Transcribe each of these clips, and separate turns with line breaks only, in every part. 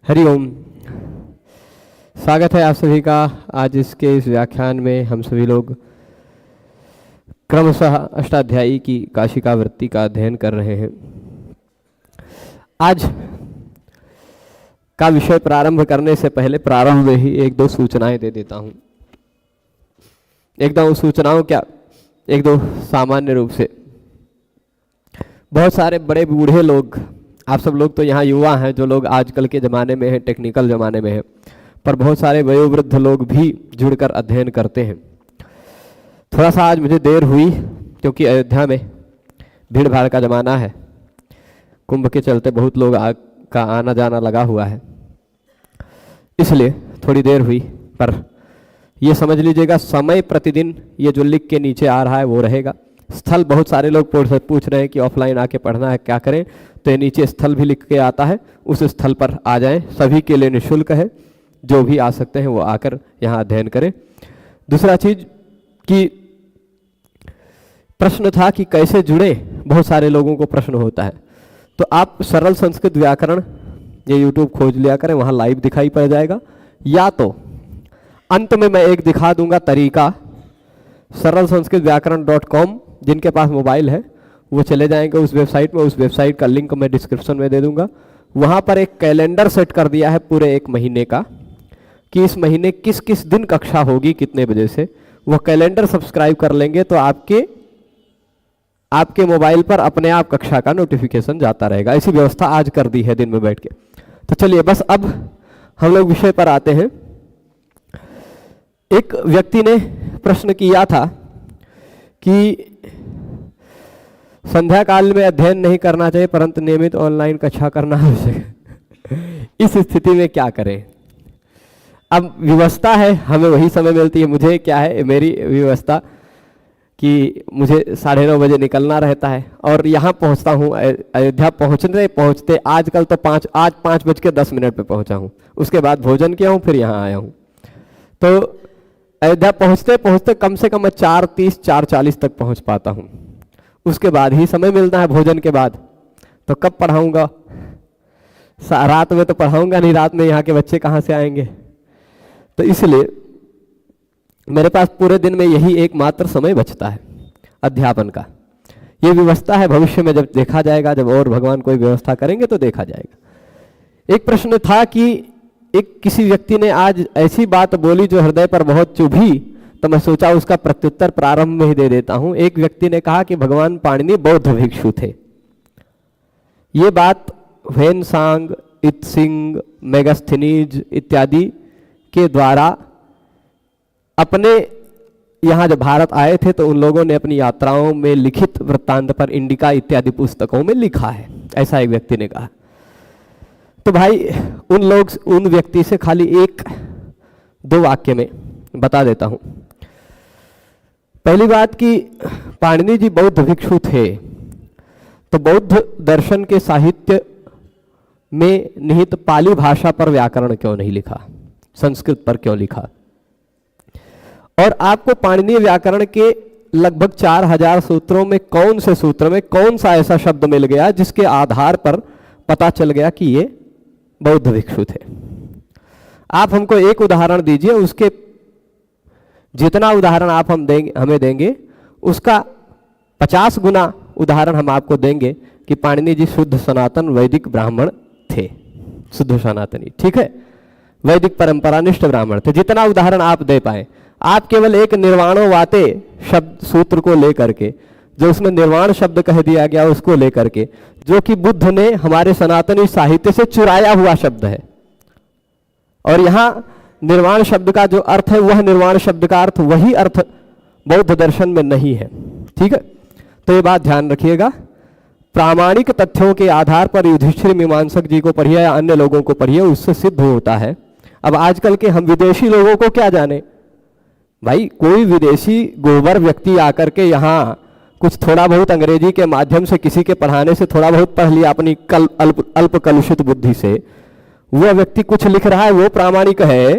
हरिओम। स्वागत है आप सभी का। आज इसके इस व्याख्यान में हम सभी लोग क्रमशः अष्टाध्यायी की काशिका वृत्ति का अध्ययन कर रहे हैं। आज का विषय प्रारंभ करने से पहले प्रारंभ में ही एक दो सूचनाएं दे देता हूं। एकदम सूचनाओं क्या, एक दो सामान्य रूप से बहुत सारे बड़े बूढ़े लोग, आप सब लोग तो यहाँ युवा हैं जो लोग आजकल के ज़माने में हैं, टेक्निकल ज़माने में हैं, पर बहुत सारे वयोवृद्ध लोग भी जुड़कर अध्ययन करते हैं। थोड़ा सा आज मुझे देर हुई क्योंकि अयोध्या में भीड़ भाड़ का ज़माना है, कुंभ के चलते बहुत लोग का आना जाना लगा हुआ है, इसलिए थोड़ी देर हुई। पर ये समझ लीजिएगा, समय प्रतिदिन ये जो लिख के नीचे आ रहा है वो रहेगा। स्थल बहुत सारे लोग पूछ रहे हैं कि ऑफलाइन आके पढ़ना है, क्या करें, तो ये नीचे स्थल भी लिख के आता है, उस स्थल पर आ जाएं। सभी के लिए निःशुल्क है, जो भी आ सकते हैं वो आकर यहाँ अध्ययन करें। दूसरा चीज कि प्रश्न था कि कैसे जुड़े, बहुत सारे लोगों को प्रश्न होता है, तो आप सरल संस्कृत व्याकरण ये यूट्यूब खोज लिया करें, वहाँ लाइव दिखाई पड़ जाएगा, या तो अंत में मैं एक दिखा दूंगा तरीका, सरल संस्कृत व्याकरण.com, जिनके पास मोबाइल है वो चले जाएंगे उस वेबसाइट में, उस वेबसाइट का लिंक मैं डिस्क्रिप्शन में दे दूंगा। वहाँ पर एक कैलेंडर सेट कर दिया है पूरे एक महीने का, कि इस महीने किस किस दिन कक्षा होगी, कितने बजे से। वह कैलेंडर सब्सक्राइब कर लेंगे तो आपके मोबाइल पर अपने आप कक्षा का नोटिफिकेशन जाता रहेगा। ऐसी व्यवस्था आज कर दी है दिन में बैठ के। तो चलिए बस अब हम लोग विषय पर आते हैं। एक व्यक्ति ने प्रश्न किया था कि संध्या काल में अध्ययन नहीं करना चाहिए परंतु नियमित ऑनलाइन कक्षा करना आवश्यक है। इस स्थिति में क्या करें? अब व्यवस्था है, हमें वही समय मिलती है। मुझे क्या है, मेरी व्यवस्था कि मुझे 9:30 बजे निकलना रहता है और यहाँ पहुँचता हूँ अयोध्या पहुँचते आजकल तो 5:10 पे पहुँचा हूँ। उसके बाद भोजन किया हूँ, फिर यहाँ आया हूँ। तो अयोध्या पहुँचते पहुँचते कम से कम 4:30 4:40 तक पहुँच पाता हूँ। उसके बाद ही समय मिलता है भोजन के बाद। तो कब पढ़ाऊँगा? रात में तो पढ़ाऊँगा नहीं, रात में यहाँ के बच्चे कहाँ से आएंगे? तो इसलिए मेरे पास पूरे दिन में यही एकमात्र समय बचता है अध्यापन का। ये व्यवस्था है, भविष्य में जब देखा जाएगा, जब और भगवान कोई व्यवस्था करेंगे तो देखा जाएगा। एक प्रश्न था कि एक किसी व्यक्ति ने आज ऐसी बात बोली जो हृदय पर बहुत चुभी, तो मैं सोचा उसका प्रत्युत्तर प्रारंभ में ही दे देता हूं। एक व्यक्ति ने कहा कि भगवान पाणिनि बौद्ध भिक्षु थे। ये बात ह्वेनसांग, इत्सिंग, मेगास्थनीज इत्यादि के द्वारा अपने यहाँ जब भारत आए थे तो उन लोगों ने अपनी यात्राओं में लिखित वृत्तांत पर इंडिका इत्यादि पुस्तकों में लिखा है, ऐसा एक व्यक्ति ने कहा। तो भाई उन व्यक्ति से खाली 1-2 वाक्य में बता देता हूं। पहली बात कि पाणिनि जी बौद्ध भिक्षु थे, तो बौद्ध दर्शन के साहित्य में निहित पाली भाषा पर व्याकरण क्यों नहीं लिखा, संस्कृत पर क्यों लिखा? और आपको पाणिनीय व्याकरण के लगभग 4000 सूत्रों में कौन से सूत्र में कौन सा ऐसा शब्द मिल गया जिसके आधार पर पता चल गया कि ये बौद्ध भिक्षु थे? आप हमको एक उदाहरण दीजिए, उसके जितना उदाहरण आप हमें देंगे उसका 50 गुना उदाहरण हम आपको देंगे कि पाणिनि जी शुद्ध सनातन वैदिक ब्राह्मण थे, शुद्ध सनातनी, ठीक है, वैदिक परंपरानिष्ठ ब्राह्मण थे। जितना उदाहरण आप दे पाए, आप केवल एक निर्वाणो वाते शब्द सूत्र को लेकर के, जो उसमें निर्वाण शब्द कह दिया गया उसको लेकर के, जो कि बुद्ध ने हमारे सनातनी साहित्य से चुराया हुआ शब्द है, और यहाँ निर्वाण शब्द का जो अर्थ है वह निर्वाण शब्द का अर्थ वही अर्थ बौद्ध दर्शन में नहीं है, ठीक है। तो ये बात ध्यान रखिएगा। प्रामाणिक तथ्यों के आधार पर युधिष्ठिर मीमांसक जी को पढ़िए या अन्य लोगों को पढ़िए, उससे सिद्ध होता है। अब आजकल के हम विदेशी लोगों को क्या जाने भाई, कोई विदेशी गोबर व्यक्ति आकर के यहाँ कुछ थोड़ा बहुत अंग्रेजी के माध्यम से किसी के पढ़ाने से थोड़ा बहुत पढ़ लिया अपनी अल्प कलुषित बुद्धि से, वह व्यक्ति कुछ लिख रहा है, वो प्रामाणिक है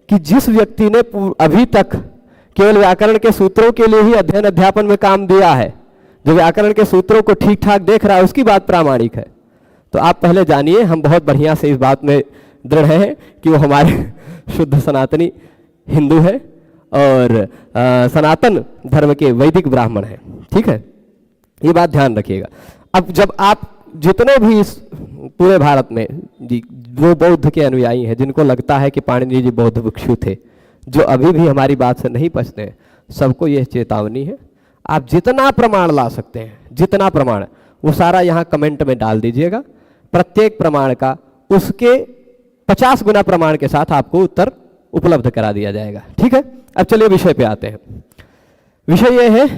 कि जिस व्यक्ति ने अभी तक केवल व्याकरण के सूत्रों के लिए ही अध्ययन अध्यापन में काम दिया है, जो व्याकरण के सूत्रों को ठीक ठाक देख रहा है, उसकी बात प्रामाणिक है। तो आप पहले जानिए, हम बहुत बढ़िया से इस बात में दृढ़ है कि वो हमारे शुद्ध सनातनी हिंदू है और सनातन धर्म के वैदिक ब्राह्मण हैं। ठीक है, ये बात ध्यान रखिएगा। अब जब आप जितने भी इस पूरे भारत में जी वो बौद्ध के अनुयायी हैं जिनको लगता है कि पाणिनि जी बौद्ध भिक्षु थे, जो अभी भी हमारी बात से नहीं पछते हैं, सबको यह चेतावनी है, आप जितना प्रमाण ला सकते हैं, जितना प्रमाण, वो सारा यहाँ कमेंट में डाल दीजिएगा। प्रत्येक प्रमाण का उसके 50 गुना प्रमाण के साथ आपको उत्तर उपलब्ध करा दिया जाएगा। ठीक है, अब चलिए विषय पे आते हैं। विषय यह है,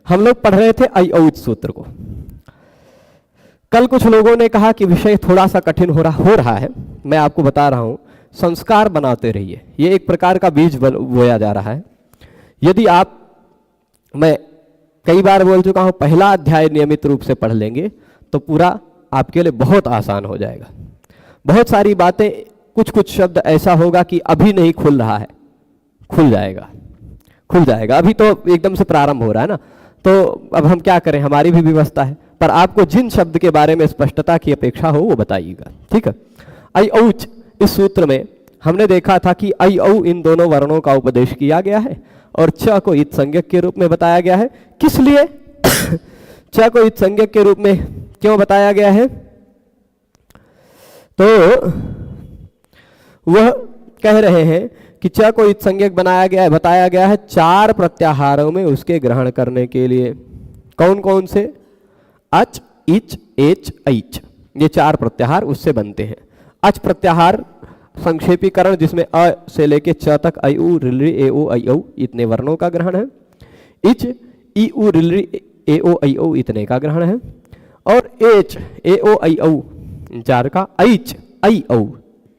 हम लोग पढ़ रहे थे ऐ औ सूत्र को। कल कुछ लोगों ने कहा कि विषय थोड़ा सा कठिन हो रहा है। मैं आपको बता रहा हूं, संस्कार बनाते रहिए, ये एक प्रकार का बीज बोया जा रहा है। यदि आप, मैं कई बार बोल चुका हूं, पहला अध्याय नियमित रूप से पढ़ लेंगे तो पूरा आपके लिए बहुत आसान हो जाएगा। बहुत सारी बातें, कुछ कुछ शब्द ऐसा होगा कि अभी नहीं खुल रहा है, खुल जाएगा, खुल जाएगा। अभी तो एकदम से प्रारंभ हो रहा है ना, तो अब हम क्या करें, हमारी भी व्यवस्था है, पर आपको जिन शब्द के बारे में स्पष्टता की अपेक्षा हो वो बताइएगा। ठीक है, ऐ औच इस सूत्र में हमने देखा था कि ऐ औ इन दोनों वर्णों का उपदेश किया गया है और च को इत संज्ञक के रूप में बताया गया है। किस लिए च को इत संज्ञक के रूप में क्यों बताया गया है? तो वह कह रहे हैं कि च को इत संज्ञक बनाया गया है, बताया गया है 4 प्रत्याहारों में उसके ग्रहण करने के लिए। कौन कौन से? अच, इच, एच, ऐच, ये 4 प्रत्याहार उससे बनते हैं। अच प्रत्याहार संक्षेपीकरण, जिसमें अ से लेके च तक ऐ उ ऋ ए ओ ऐ औ इतने वर्णों का ग्रहण है। इच, ई उ ऋ ए ओ ऐ औ इतने का ग्रहण है। और एच, ए ओ ऐ औ इन 4 का। ऐच, ऐ औ,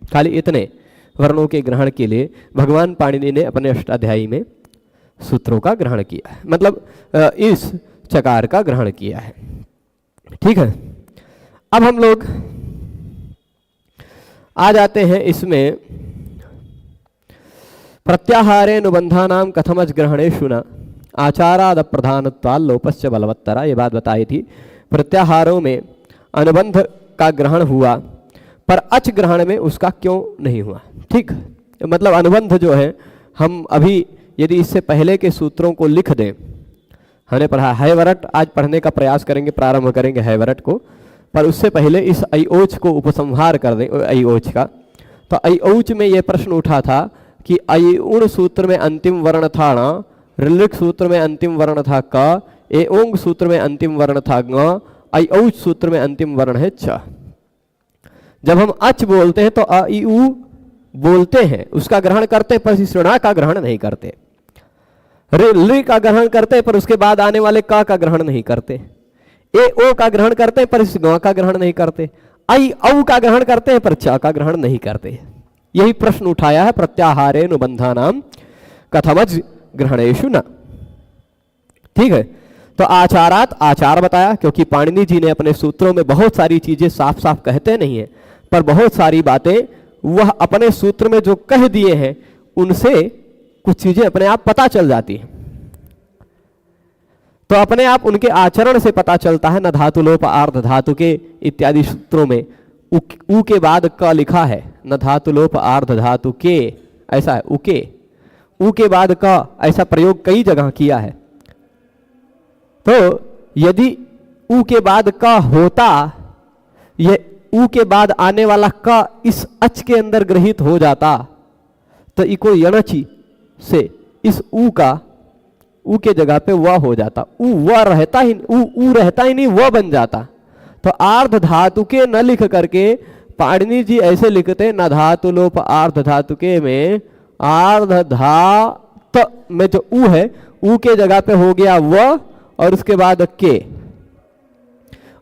खाली इतने वर्णों के ग्रहण के लिए भगवान पाणिनि ने अपने अष्टाध्यायी में सूत्रों का ग्रहण किया है, मतलब इस चकार का ग्रहण किया है। ठीक है, अब हम लोग आ जाते हैं इसमें प्रत्याहारेऽनुबन्धानां कथमच ग्रहणेषु न आचाराद प्रधानत्वात् लोपस्य बलवत्तरा, ये बात बताई थी। प्रत्याहारों में अनुबंध का ग्रहण हुआ पर अच ग्रहण में उसका क्यों नहीं हुआ? ठीक, मतलब अनुबंध जो है, हम अभी यदि इससे पहले के सूत्रों को लिख दें, हमने पढ़ा हैवरट, आज पढ़ने का प्रयास करेंगे, प्रारंभ करेंगे हैवरट को, पर उससे पहले इस ऐ औच को उपसंहार कर दें, ऐ औच का। तो ऐ औच में यह प्रश्न उठा था कि ऐ उण सूत्र में अंतिम वर्ण था ण, ऋलिक सूत्र में अंतिम वर्ण था क, ए ओंग सूत्र में अंतिम वर्ण था ङ, ऐ औच सूत्र में अंतिम वर्ण है च। जब हम अच बोलते हैं तो अ ई उ बोलते हैं, उसका ग्रहण करते, पर इस ऋणा का ग्रहण नहीं करते। ऋ का ग्रहण करते पर उसके बाद आने वाले का ग्रहण नहीं करते। ए ओ का ग्रहण करते पर इस ग का ग्रहण नहीं करते। ऐ औ का ग्रहण करते हैं पर च का ग्रहण नहीं करते। यही प्रश्न उठाया है प्रत्याहारेऽनुबन्धानां कथमच ग्रहणेषु न। ठीक है, तो आचारात, आचार बताया, क्योंकि पाणिनि जी ने अपने सूत्रों में बहुत सारी चीजें साफ साफ कहते नहीं है, पर बहुत सारी बातें वह अपने सूत्र में जो कह दिए हैं उनसे कुछ चीजें अपने आप पता चल जाती हैं। तो अपने आप उनके आचरण से पता चलता है। न धातु लोप आर्ध धातु के इत्यादि सूत्रों में उ के बाद क लिखा है, न धातु लोप आर्ध धातु के, ऐसा है उके, उ के बाद क, ऐसा प्रयोग कई जगह किया है। तो यदि उ के बाद क होता, ये उ के बाद आने वाला क इस अच के अंदर ग्रहित हो जाता, तो इको यणचि से इस उ का, उ के जगह पे व हो जाता, उ व रहता ही, उ रहता ही नहीं, व बन जाता। तो आर्ध धातु के न लिख करके पाणिनि जी ऐसे लिखते, न धातु लोप आर्ध धातु के में आर्ध धात में जो उ है, उ के जगह पे हो गया व और उसके बाद के,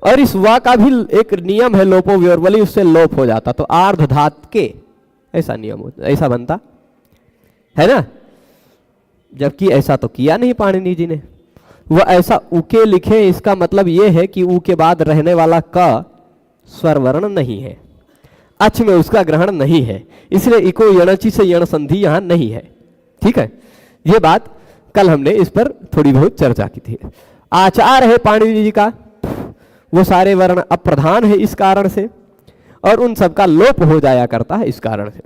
और इस व का भी एक नियम है लोपो व्योर्वली, उससे लोप हो जाता, तो आर्ध धात के, ऐसा नियम होता, ऐसा बनता है ना। जबकि ऐसा तो किया नहीं पाणिनि जी ने, वह ऐसा उके लिखे, इसका मतलब यह है कि उ के बाद रहने वाला क स्वर वर्ण नहीं है, अच में उसका ग्रहण नहीं है, इसलिए इको यणचि से यण संधि यहां नहीं है। ठीक है, यह बात कल हमने इस पर थोड़ी बहुत चर्चा की थी। आचार है पाणिनि जी का, वो सारे वर्ण अप्रधान है इस कारण से, और उन सब का लोप हो जाया करता है इस कारण से।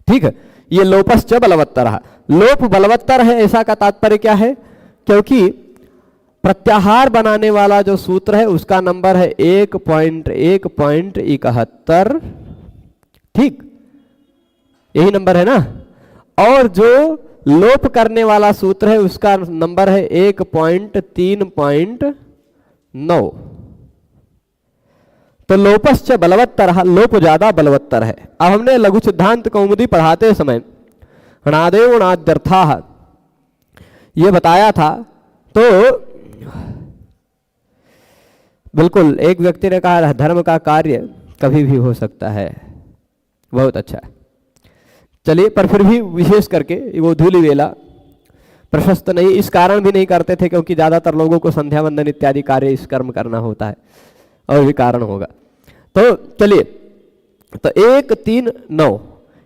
ठीक है, ये लोपश्च बलवत्तरः। लोप बलवत्तर है ऐसा का तात्पर्य क्या है? क्योंकि प्रत्याहार बनाने वाला जो सूत्र है उसका नंबर है 1.1.71। ठीक, यही नंबर है ना। और जो लोप करने वाला सूत्र है उसका नंबर है 1.3.9। तो लोपश्च बलवत्तरः, लोप ज्यादा बलवत्तर है। अब हमने लघु सिद्धांत कौमुदी पढ़ाते समय णादेव णाद्यर्थाः ये बताया था। तो बिल्कुल एक व्यक्ति ने कहा धर्म का कार्य कभी भी हो सकता है, बहुत अच्छा है। चलिए, पर फिर भी विशेष करके वो धूलि वेला प्रशस्त नहीं, इस कारण भी नहीं करते थे क्योंकि ज्यादातर लोगों को संध्या वंदन इत्यादि कार्य इस कर्म करना होता है और भी कारण होगा। तो चलिए, तो 1.3.9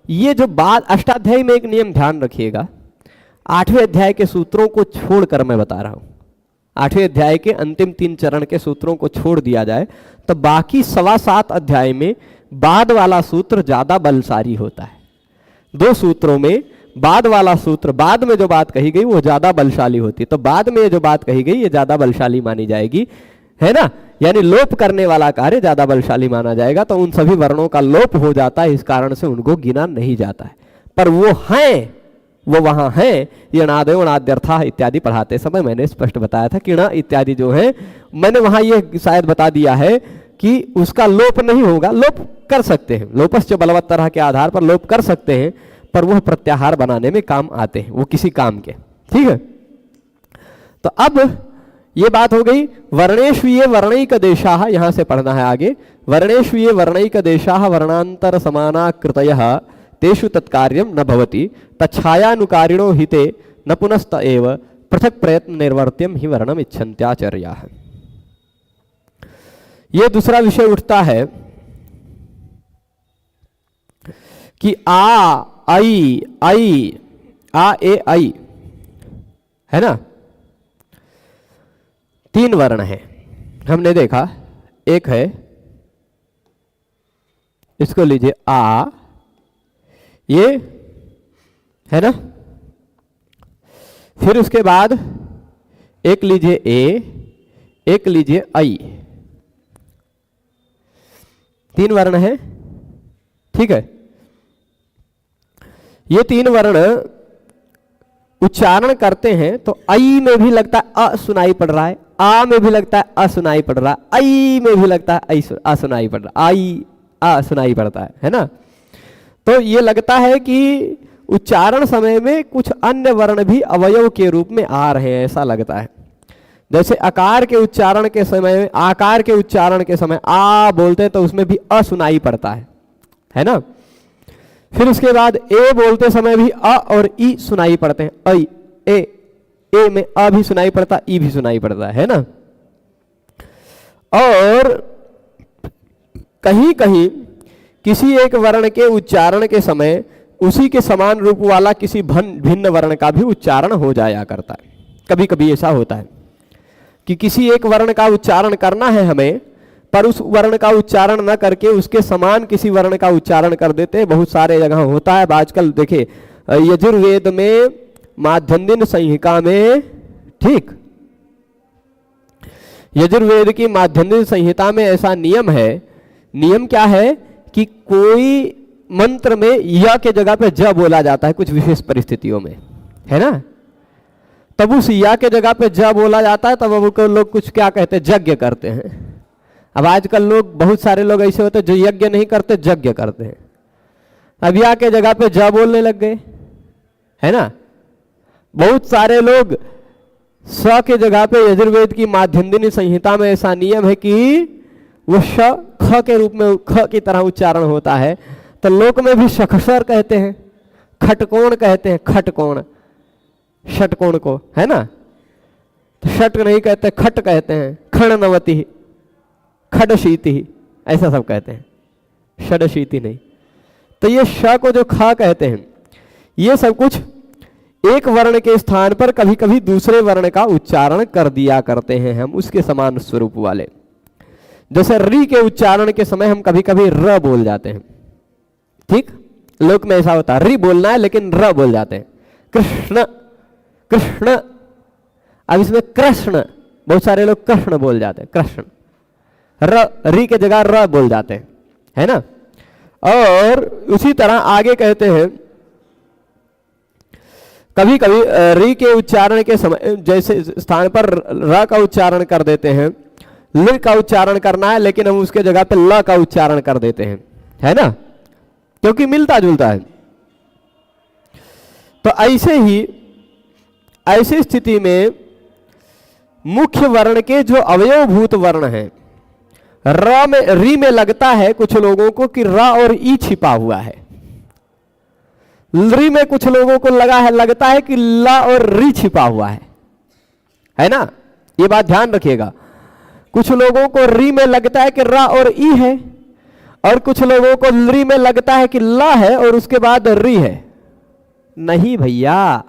ये जो बात अष्टाध्यायी में एक नियम ध्यान रखिएगा, 8वें अध्याय के सूत्रों को छोड़कर मैं बता रहा हूं, 8वें अध्याय के अंतिम 3 चरण के सूत्रों को छोड़ दिया जाए तो बाकी 7.25 अध्याय में बाद वाला सूत्र ज्यादा बलशाली होता है। 2 सूत्रों में बाद वाला सूत्र, बाद में जो बात कही गई वो ज्यादा बलशाली होती है, तो बाद में जो बात कही गई ये ज्यादा बलशाली मानी जाएगी, है ना। यानी लोप करने वाला कार्य ज्यादा बलशाली माना जाएगा। तो उन सभी वर्णों का लोप हो जाता है, इस कारण से उनको गिना नहीं जाता है, पर वो हैं, वो वहां है। ये णादेव णाद्यर्थाः इत्यादि पढ़ाते समय मैंने स्पष्ट बताया था कि ण इत्यादि जो है, मैंने वहां ये शायद बता दिया है कि उसका लोप नहीं होगा। लोप कर सकते हैं, लोपश्च बलवत्तरः के आधार पर लोप कर सकते हैं, पर वह प्रत्याहार बनाने में काम आते हैं, वो किसी काम के। ठीक है, तो अब ये बात हो गई। वर्णेषु ये वर्णैक देशाः, यहां से पढ़ना है आगे। वर्णेषु ये वर्णैक देशाः वर्णांतर समानाकृतयः तेषु तत्कार्यं न भवति तच्छायानुकारिणो हिते न पुनस्त एव पृथक प्रयत्न निर्वर्त्यम ही वर्णम इच्छन्त्याचर्याः। ये दूसरा विषय उठता है कि आ, आई, आई, आ, ए, आई, है ना, 3 वर्ण है। हमने देखा एक है, इसको लीजिए आ, ये है ना, फिर उसके बाद एक लीजिए ए, एक लीजिए आई, 3 वर्ण है। ठीक है, ये 3 वर्ण उच्चारण करते हैं तो आई में भी लगता है अ सुनाई पड़ रहा है, आ में भी लगता है अ सुनाई पड़ रहा है, आई में भी लगता है अ सुनाई पड़ रहा है, आई आ सुनाई पड़ता है ना। तो ये लगता है कि उच्चारण समय में कुछ अन्य वर्ण भी अवयव के रूप में आ रहे हैं, ऐसा लगता है। जैसे आकार के उच्चारण के समय में, आकार के उच्चारण के समय आ बोलते हैं तो उसमें भी अ सुनाई पड़ता है ना। फिर उसके बाद ए बोलते समय भी अ और ई सुनाई पड़ते हैं, ऐ, ए में अ भी सुनाई पड़ता, ई भी सुनाई पड़ता है ना। और कहीं कहीं किसी एक वर्ण के उच्चारण के समय उसी के समान रूप वाला किसी भिन्न वर्ण का भी उच्चारण हो जाया करता है। कभी कभी ऐसा होता है कि किसी एक वर्ण का उच्चारण करना है हमें, पर उस वर्ण का उच्चारण न करके उसके समान किसी वर्ण का उच्चारण कर देते हैं। बहुत सारे जगह होता है। आजकल देखिए यजुर्वेद में माध्यन्दिन संहिका में, ठीक, यजुर्वेद की माध्यन्दिन संहिता में ऐसा नियम है। नियम क्या है कि कोई मंत्र में य के जगह पे ज बोला जाता है कुछ विशेष परिस्थितियों में, है ना। तब उस या के जगह पे ज बोला जाता है, तब अब लोग कुछ क्या कहते हैं, यज्ञ करते हैं। अब आजकल लोग, बहुत सारे लोग ऐसे होते हैं जो यज्ञ नहीं करते, यज्ञ करते हैं। अब या के जगह पे ज बोलने लग गए, है ना। बहुत सारे लोग स के जगह पे यजुर्वेद की माध्यन्दिनी संहिता में ऐसा नियम है कि वो श ख के रूप में ख की तरह उच्चारण होता है, तो लोक में भी शखसर कहते हैं, खटकोण कहते हैं, खटकोण, षटकोण को, है ना। तो षट नहीं कहते, खट कहते हैं, खणनवति, खडशीति, ऐसा सब कहते हैं, षडशीति नहीं। तो ये श को जो ख कहते हैं, ये सब कुछ एक वर्ण के स्थान पर कभी कभी दूसरे वर्ण का उच्चारण कर दिया करते हैं हम, उसके समान स्वरूप वाले। जैसे री के उच्चारण के समय हम कभी कभी र बोल जाते हैं, ठीक, लोक में ऐसा होता है, री बोलना है लेकिन र बोल जाते हैं, कृष्ण कृष्ण। अब इसमें कृष्ण, बहुत सारे लोग कृष्ण बोल जाते हैं, कृष्ण, री के जगह र बोल जाते हैं, है ना। और उसी तरह आगे कहते हैं कभी कभी री के उच्चारण के समय जैसे स्थान पर र का उच्चारण कर देते हैं, ल का उच्चारण करना है लेकिन हम उसके जगह पे ल का उच्चारण कर देते हैं, है ना, क्योंकि मिलता जुलता है। तो ऐसे ही ऐसी स्थिति में मुख्य वर्ण के जो अवयवभूत वर्ण हैं, र में, री में लगता है कुछ लोगों को कि र और ई छिपा हुआ है, री में कुछ लोगों को लगता है कि ल और री छिपा हुआ है ना, ये बात ध्यान रखिएगा। कुछ लोगों को री में लगता है कि र और ई है, और कुछ लोगों को री में लगता है कि ल है और उसके बाद री है। नहीं भैया,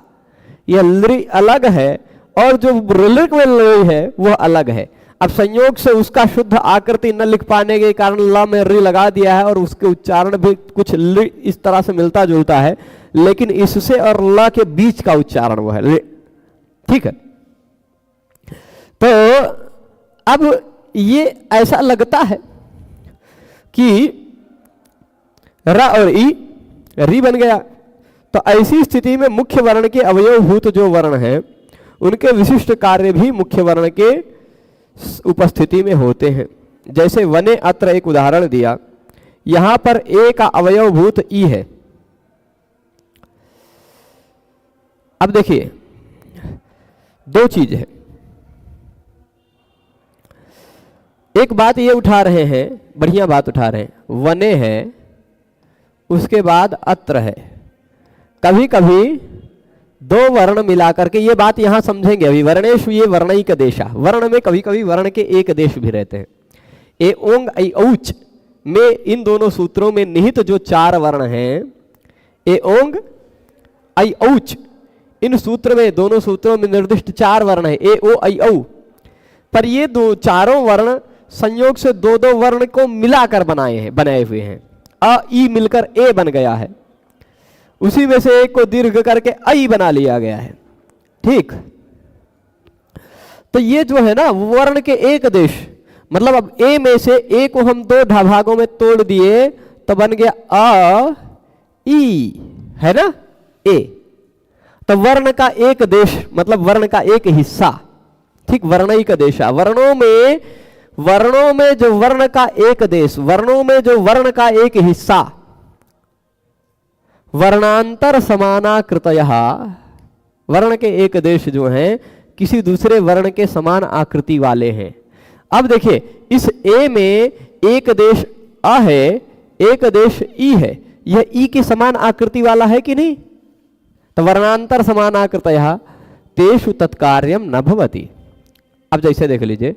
यह री अलग है और जो ऋलिक में री है वह अलग है। अब संयोग से उसका शुद्ध आकृति न लिख पाने के कारण ल में री लगा दिया है और उसके उच्चारण भी कुछ इस तरह से मिलता जुलता है, लेकिन इससे और ल के बीच का उच्चारण वो है, ठीक है। तो अब ये ऐसा लगता है कि र और ई री बन गया। तो ऐसी स्थिति में मुख्य वर्ण के अवयवभूत जो वर्ण हैं उनके विशिष्ट कार्य भी मुख्य वर्ण के उपस्थिति में होते हैं। जैसे वने अत्र एक उदाहरण दिया, यहां पर ए का अवयवभूत ई है। अब देखिए दो चीज है, एक बात ये उठा रहे हैं, बढ़िया बात उठा रहे हैं, वने है उसके बाद अत्र है। कभी कभी दो वर्ण मिलाकर के, ये बात यहां समझेंगे अभी, वर्णेषु ये वर्णैक देशा, वर्ण में कभी कभी वर्ण के एक देश भी रहते हैं। ए ओंग ऐ औच में इन दोनों सूत्रों में निहित जो चार वर्ण हैं, ए ओंग ऐ औच, इन सूत्र में, दोनों सूत्रों में निर्दिष्ट चार वर्ण है, ए ओ ऐ औ। पर ये दो चारों वर्ण संयोग से दो दो वर्ण को मिलाकर बनाए हुए हैं। अ ई मिलकर ए बन गया है, उसी में से एक को दीर्घ करके आई बना लिया गया है, ठीक। तो ये जो है ना वर्ण के एक देश, मतलब अब ए में से ए को हम दो भागों में तोड़ दिए तो बन गया अ ई, है ना, ए। तो वर्ण का एक देश मतलब वर्ण का एक हिस्सा, ठीक, वर्णैक देशा। वर्णों में जो वर्ण का एक देश, वर्णों में जो वर्ण का एक हिस्सा, वर्णांतर समानाकृतयः, वर्ण के एक देश जो हैं किसी दूसरे वर्ण के समान आकृति वाले हैं। अब देखिए इस ए में एक देश अ है, एक देश ई है, यह ई के समान आकृति वाला है कि नहीं? तो वर्णांतर समानाकृतयः तेषु तत्कार्यम न भवति। अब जैसे देख लीजिए,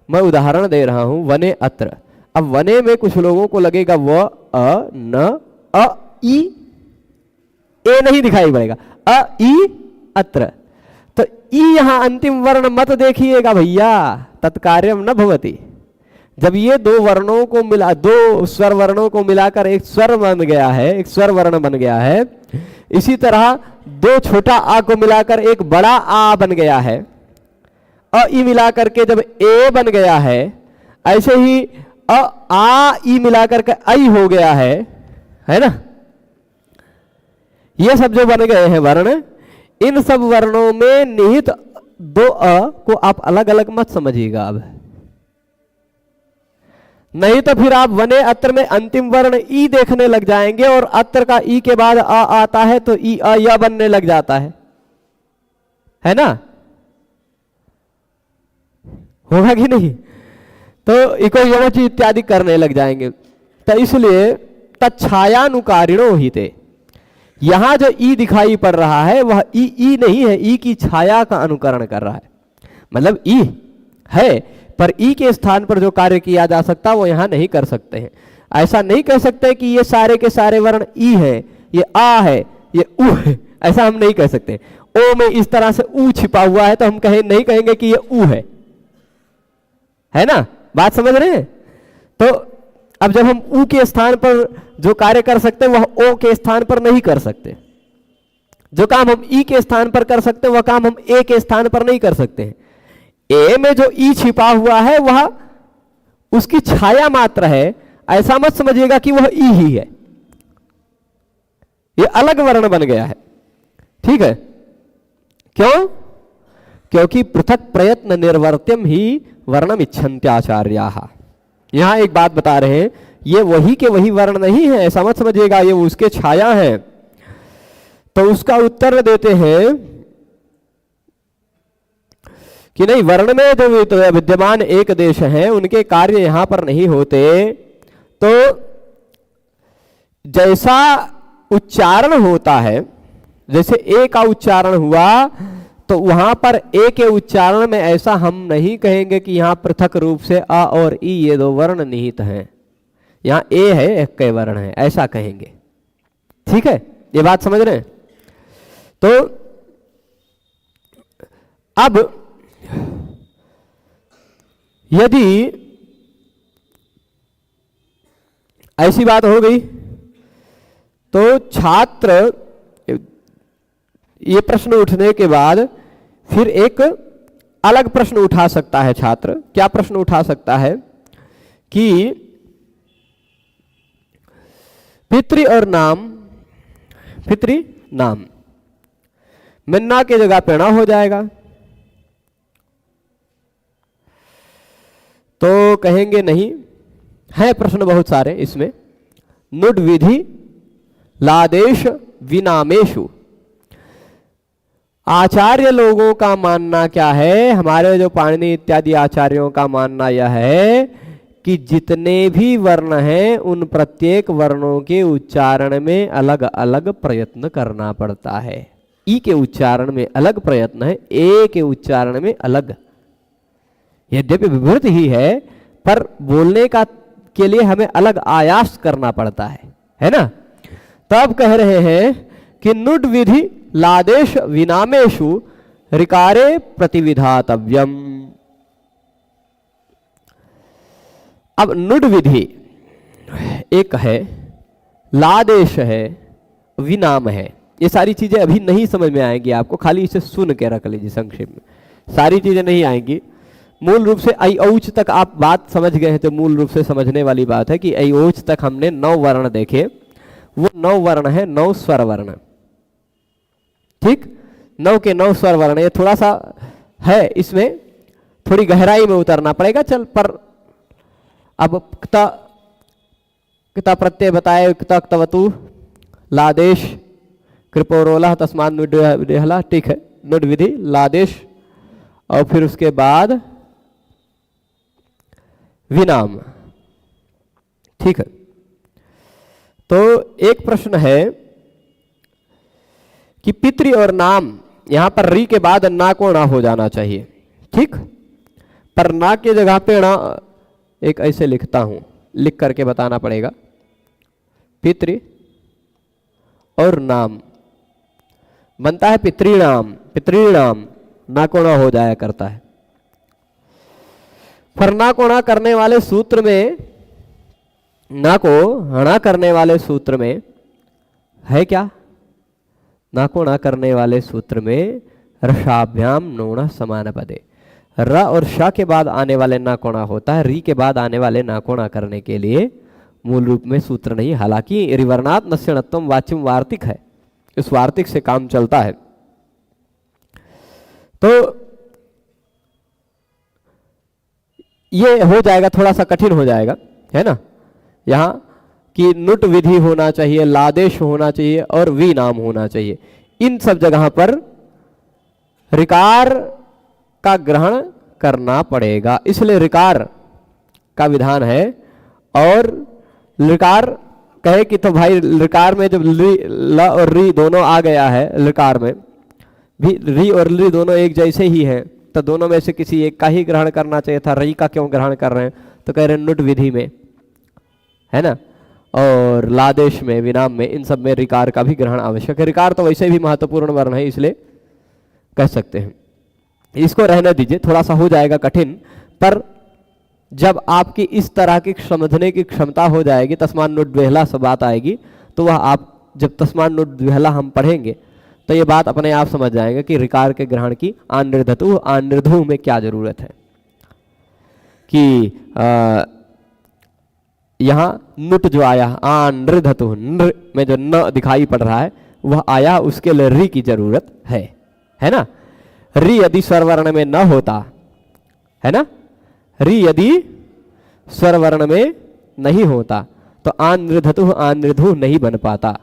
मैं उदाहरण दे रहा हूं, वने अत्र। अब वने में कुछ लोगों को लगेगा व अ न अ ई, ए नहीं दिखाई पड़ेगा, अ ई अत्र। तो ई यहां अंतिम वर्ण मत देखिएगा भैया, तत्कार्यम न भवति। जब ये दो वर्णों को मिला, दो स्वर वर्णों को मिलाकर एक स्वर बन गया है, एक स्वर वर्ण बन गया है, इसी तरह दो छोटा आ को मिलाकर एक बड़ा आ बन गया है, अ ई मिलाकर के जब ए बन गया है, ऐसे ही अ आ ई मिलाकर के आई हो गया है ना। ये सब जो बन गए हैं वर्ण, इन सब वर्णों में निहित दो अ को आप अलग अलग मत समझिएगा। अब नहीं तो फिर आप वने अत्र में अंतिम वर्ण ई देखने लग जाएंगे और अत्र का ई के बाद अ आता है तो ई अ या बनने लग जाता है ना, होगा कि नहीं? तो इको यमच इत्यादि करने लग जाएंगे। तो इसलिए तच्छायानुकारिणो ही थे, यहां जो ई दिखाई पड़ रहा है वह ई नहीं है, ई की छाया का अनुकरण कर रहा है। मतलब ई है पर ई के स्थान पर जो कार्य किया जा सकता वो यहां नहीं कर सकते हैं। ऐसा नहीं कह सकते कि ये सारे के सारे वर्ण ई है, ये आ है, ये उ है, ऐसा हम नहीं कह सकते। ओ में इस तरह से ऊ छिपा हुआ है तो हम नहीं कहेंगे कि ये ऊ है ना, बात समझ रहे हैं? तो अब जब हम ऊ के स्थान पर जो कार्य कर सकते हैं वह ओ के स्थान पर नहीं कर सकते। जो काम हम ई के स्थान पर कर सकते हैं वह काम हम ए के स्थान पर नहीं कर सकते हैं। ए में जो ई छिपा हुआ है वह उसकी छाया मात्र है, ऐसा मत समझिएगा कि वह ई ही है। यह अलग वर्ण बन गया है, ठीक है? क्यों? क्योंकि पृथक प्रयत्न निर्वर्त्यम ही वर्णम इच्छन्त्याचार्याः। यहां एक बात बता रहे हैं, ये वही के वही वर्ण नहीं है, ऐसा मत समझिएगा ये उसके छाया है। तो उसका उत्तर देते हैं कि नहीं, वर्ण में जो विद्यमान एक देश हैं उनके कार्य यहां पर नहीं होते। तो जैसा उच्चारण होता है, जैसे ए का उच्चारण हुआ तो वहां पर ए के उच्चारण में ऐसा हम नहीं कहेंगे कि यहां पृथक रूप से अ और ई ये दो वर्ण निहित हैं, यहां ए है एक के वर्ण है, ऐसा कहेंगे। ठीक है, ये बात समझ रहे हैं? तो अब यदि ऐसी बात हो गई तो छात्र ये प्रश्न उठने के बाद फिर एक अलग प्रश्न उठा सकता है। छात्र क्या प्रश्न उठा सकता है कि पितृ और नाम, पितृ नाम मिन्ना की जगह पे ना हो जाएगा। तो कहेंगे नहीं, है प्रश्न बहुत सारे इसमें। नुड विधि लादेश विनामेशु, आचार्य लोगों का मानना क्या है, हमारे जो पाणिनि इत्यादि आचार्यों का मानना यह है कि जितने भी वर्ण हैं उन प्रत्येक वर्णों के उच्चारण में अलग अलग प्रयत्न करना पड़ता है। ई के उच्चारण में अलग प्रयत्न है, ए के उच्चारण में अलग। यद्यपि विभृत ही है पर बोलने का के लिए हमें अलग आयास करना पड़ता है ना? तब कह रहे हैं कि नुड विधि लादेश विनामेशु ऋकारे प्रतिविधातव्यम। अब नुड विधि एक है, लादेश है, विनाम है। ये सारी चीजें अभी नहीं समझ में आएंगी आपको, खाली इसे सुन के रख लीजिए संक्षेप में, सारी चीजें नहीं आएंगी। मूल रूप से ऐ औच तक आप बात समझ गए हैं तो मूल रूप से समझने वाली बात है कि ऐ औच तक हमने 9 वर्ण देखे। वो 9 वर्ण है 9 स्वर वर्ण, ठीक? 9 के 9 स्वर वर्ण। ये थोड़ा सा है, इसमें थोड़ी गहराई में उतरना पड़ेगा। चल पर अब किता प्रत्यय बताए, क्तवतु लादेश कृपोरोला तस्मान नुडहला, ठीक है? नुड विधि लादेश और फिर उसके बाद विनाम, ठीक है? तो एक प्रश्न है कि पितृ और नाम, यहां पर री के बाद ना को ना हो जाना चाहिए, ठीक? पर ना के जगह पे ना एक ऐसे लिखता हूं, लिख करके बताना पड़ेगा। पितृ और नाम बनता है पितृणाम, पितृणाम ना को ना हो जाया करता है। पर ना को ना करने वाले सूत्र में, ना को हणा करने वाले सूत्र में है क्या? ना को ना करने वाले सूत्र में रसाभ्याम नोण समान पदे, र और श के बाद आने वाले ना कोणा होता है, री के बाद आने वाले ना कोणा करने के लिए मूल रूप में सूत्र नहीं। हालांकि रिवर्णात् नस्यणत्वम वाच्यम वार्तिक है, इस वार्तिक से काम चलता है। तो ये हो जाएगा, थोड़ा सा कठिन हो जाएगा, है ना? यहां कि नुट विधि होना चाहिए, लादेश होना चाहिए और वी नाम होना चाहिए। इन सब जगह पर ऋकार का ग्रहण करना पड़ेगा, इसलिए ऋकार का विधान है। और ऋकार कहे कि तो भाई ऋकार में जब ल और री दोनों आ गया है, ऋकार में भी री और ली दोनों एक जैसे ही हैं, तो दोनों में से किसी एक का ही ग्रहण करना चाहिए था। री का क्यों ग्रहण कर रहे हैं? तो कह रहे हैं नुट विधि में, है ना? और लादेश में, विनाम में, इन सब में ऋकार का भी ग्रहण आवश्यक है। ऋकार तो वैसे भी महत्वपूर्ण वर्ण है, इसलिए कह सकते हैं। इसको रहने दीजिए, थोड़ा सा हो जाएगा कठिन, पर जब आपकी इस तरह की समझने की क्षमता हो जाएगी, तस्मान्नुद्वेहला से बात आएगी, तो वह आप जब तस्मान्नुद्वेहला हम पढ़ेंगे तो ये बात अपने आप समझ जाएंगे कि ऋकार के ग्रहण की आनृधतु आनृधु में क्या जरूरत है। कि यहाँ नुट जो आया आनृधतु, नृ में जो न दिखाई पड़ रहा है वह आया, उसके लिए री की जरूरत है ना। री यदि स्वरवर्ण में न होता, है ना, री यदि स्वरवर्ण में नहीं होता तो आनृधतु आनृधु नहीं बन पाता।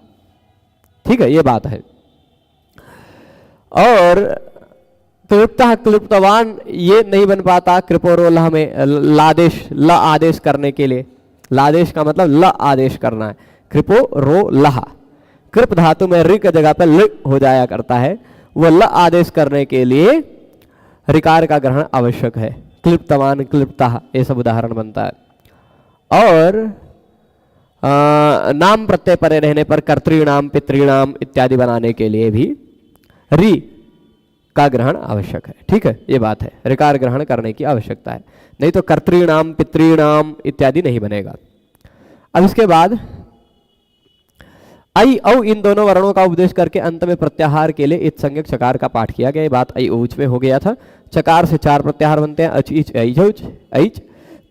ठीक है, ये बात है। और क्लिप्तः क्लिप्तवान ये नहीं बन पाता कृपोरोलह में लादेश, ल आदेश करने के लिए। लादेश का मतलब ल आदेश करना है। कृपो रो लहा, कृप धातु में ऋ की जगह पर ल हो जाया करता है, वो ल आदेश करने के लिए ऋकार का ग्रहण आवश्यक है। क्लिप्तवान क्लिप्तः ये सब उदाहरण बनता है। और नाम प्रत्यय परे रहने पर कर्तृणाम पितृणाम इत्यादि बनाने के लिए भी री का ग्रहण आवश्यक है। ठीक है, ये बात है, ऋकार ग्रहण करने की आवश्यकता है, नहीं तो कर्तृणाम पितृणाम इत्यादि नहीं बनेगा। अब इसके बाद आई औ इन दोनों वर्णों का उपदेश करके अंत में प्रत्याहार के लिए इत संज्ञक चकार का पाठ किया गया। ये बात आई ऊच में हो गया था। चकार से 4 प्रत्याहार बनते हैं, अच इच ऐच औच ऐच।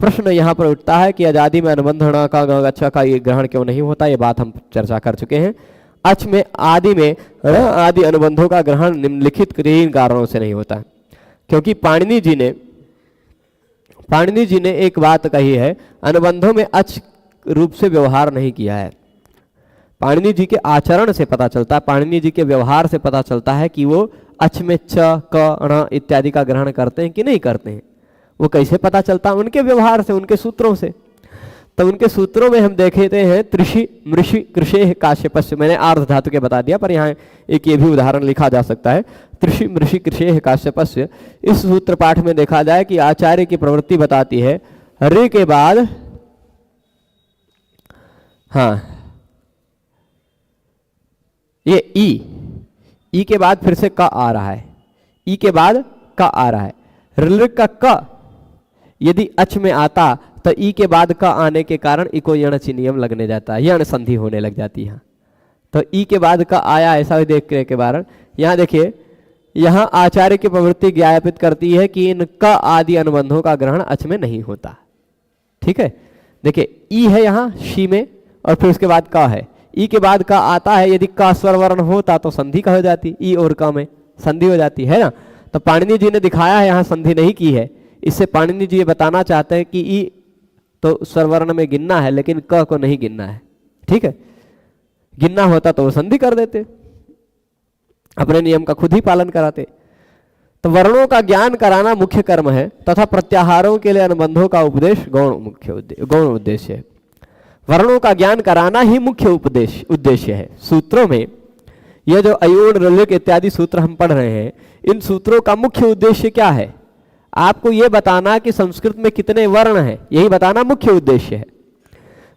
प्रश्न यहाँ पर उठता है कि अजादि में अनुबंधना का अच्छा का ये ग्रहण क्यों नहीं होता। ये बात हम चर्चा कर चुके हैं। अच में आदि में आदि अनुबंधों का ग्रहण निम्नलिखित 3 कारणों से नहीं होता, क्योंकि पाणिनि जी ने एक बात कही है, अनुबंधों में अच रूप से व्यवहार नहीं किया है। पाणिनि जी के आचरण से पता चलता है, पाणिनि जी के व्यवहार से पता चलता है कि वो अच में च क ण इत्यादि का ग्रहण करते हैं कि नहीं करते हैं। वो कैसे पता चलता है? उनके व्यवहार से, उनके सूत्रों से। तो उनके सूत्रों में हम देखे हैं त्रिषि मृषि कृषेह काश्यपस्य, मैंने आर्ध धातु के बता दिया, पर यहाँ एक ये भी उदाहरण लिखा जा सकता है, त्रिषि मृषि कृषेह काश्यपस्य। इस सूत्र पाठ में देखा जाए कि आचार्य की प्रवृत्ति बताती है रे के बाद, हाँ ये ई के बाद फिर से क आ रहा है, ई के बाद क आ रहा है। ऋ का क यदि अच में आता तो ई के बाद क आने के कारण ई को यण नियम लगने जाता है, यण संधि होने लग जाती है। तो ई के बाद क आया ऐसा देखने के कारण यहाँ देखिए, यहाँ आचार्य की प्रवृत्ति ज्ञापित करती है कि इन क आदि अनुबंधों का ग्रहण अच में नहीं होता। ठीक है, देखिए ई है यहाँ शी में और फिर उसके बाद क है, ई के बाद का आता है, यदि का स्वर वर्ण होता तो संधि का हो जाती, ई और का में संधि हो जाती है ना। तो पाणिनि जी ने दिखाया है यहाँ संधि नहीं की है। इससे पाणिनि जी ये बताना चाहते हैं कि ई तो स्वरवर्ण में गिनना है लेकिन क को नहीं गिनना है। ठीक है, गिनना होता तो वो संधि कर देते, अपने नियम का खुद ही पालन कराते। तो वर्णों का ज्ञान कराना मुख्य कर्म है तथा प्रत्याहारों के लिए अनुबंधों का उपदेश गौण उद्देश्य है। वर्णों का ज्ञान कराना ही मुख्य उद्देश्य है। सूत्रों में यह जो अयोण रलिक इत्यादि सूत्र हम पढ़ रहे हैं, इन सूत्रों का मुख्य उद्देश्य क्या है? आपको यह बताना कि संस्कृत में कितने वर्ण हैं, यही बताना मुख्य उद्देश्य है।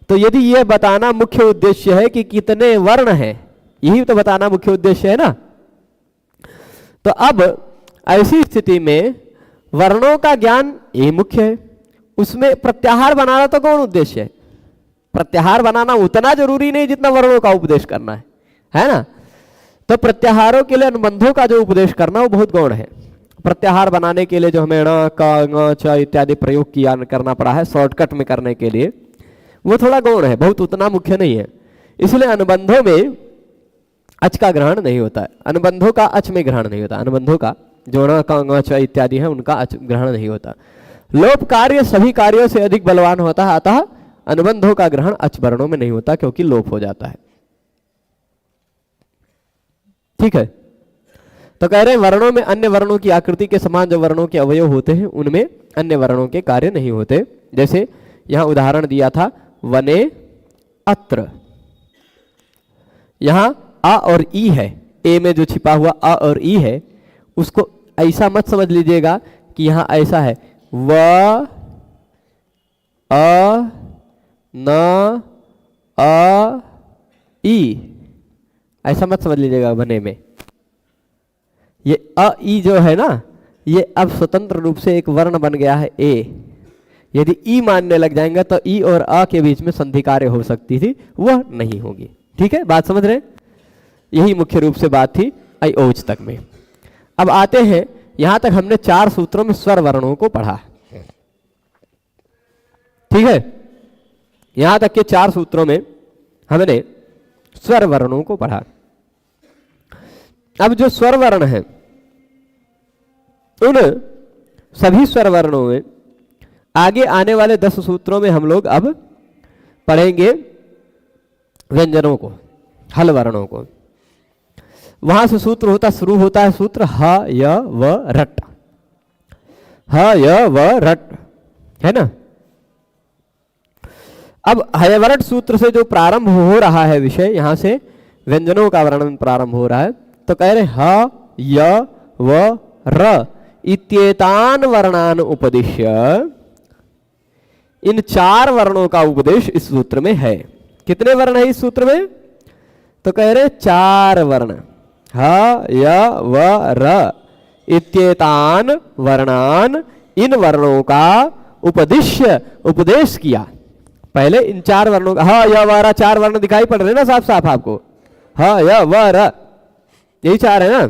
तो यदि यह बताना मुख्य उद्देश्य है कि कितने वर्ण हैं, यही तो बताना मुख्य उद्देश्य है ना। तो अब ऐसी स्थिति में वर्णों का ज्ञान यही मुख्य है, उसमें प्रत्याहार बनाना तो गौण उद्देश्य है। प्रत्याहार बनाना उतना जरूरी नहीं जितना वर्णों का उपदेश करना है ना। तो प्रत्याहारों के लिए अनुबंधों का जो उपदेश करना वो बहुत गौण है। प्रत्याहार बनाने के लिए जो हमें ण क ङ च इत्यादि प्रयोग किया करना पड़ा है शॉर्टकट में करने के लिए, वो थोड़ा गौण है, बहुत उतना मुख्य नहीं है। इसलिए अनुबंधों में अच का ग्रहण नहीं होता है, अनुबंधों का अच में ग्रहण नहीं होता। अनुबंधों का जो ण क ङ च इत्यादि है उनका अच ग्रहण नहीं होता। लोप कार्य सभी कार्यों से अधिक बलवान होता है, अतः अनुबंधों का ग्रहण अच वर्णों में नहीं होता क्योंकि लोप हो जाता है। ठीक है, तो कह रहे हैं वर्णों में अन्य वर्णों की आकृति के समान जो वर्णों के अवयव होते हैं उनमें अन्य वर्णों के कार्य नहीं होते। जैसे यहां उदाहरण दिया था वने अत्र, यहां अ और ई है, ए में जो छिपा हुआ अ और ई है उसको ऐसा मत समझ लीजिएगा कि यहां ऐसा है व अ न अ ई, ऐसा मत समझ लीजिएगा वने में। ये अ ई जो है ना, ये अब स्वतंत्र रूप से एक वर्ण बन गया है ए, यदि ई मानने लग जाएंगे तो ई और अ के बीच में संधि कार्य हो सकती थी, वह नहीं होगी। ठीक है, बात समझ रहे हैं? यही मुख्य रूप से बात थी आई ओज तक में। अब आते हैं, यहां तक हमने 4 सूत्रों में स्वर वर्णों को पढ़ा। ठीक है, यहां तक के 4 सूत्रों में हमने स्वर वर्णों को पढ़ा। अब जो स्वर वर्ण है, उन सभी स्वर वर्णों में आगे आने वाले 10 सूत्रों में हम लोग अब पढ़ेंगे व्यंजनों को, हल वर्णों को। वहां से सूत्र शुरू होता है सूत्र ह य व रट, ह य व रट, है ना। अब हयवरट सूत्र से जो प्रारंभ हो रहा है विषय, यहां से व्यंजनों का वर्णन प्रारंभ हो रहा है। तो कह रहे ह य व र इत्येतान वर्णान उपदिश्य, इन 4 वर्णों का उपदेश इस सूत्र में है। कितने वर्ण है इस सूत्र में? तो कह रहे 4 वर्ण, ह य व र इत्येतान वर्णान, इन वर्णों का उपदिश्य, उपदेश किया। पहले इन 4 वर्णों का, ह य व र 4 वर्ण दिखाई पड़ रहे ना साफ साफ आपको, ह य व र, यही 4 है ना।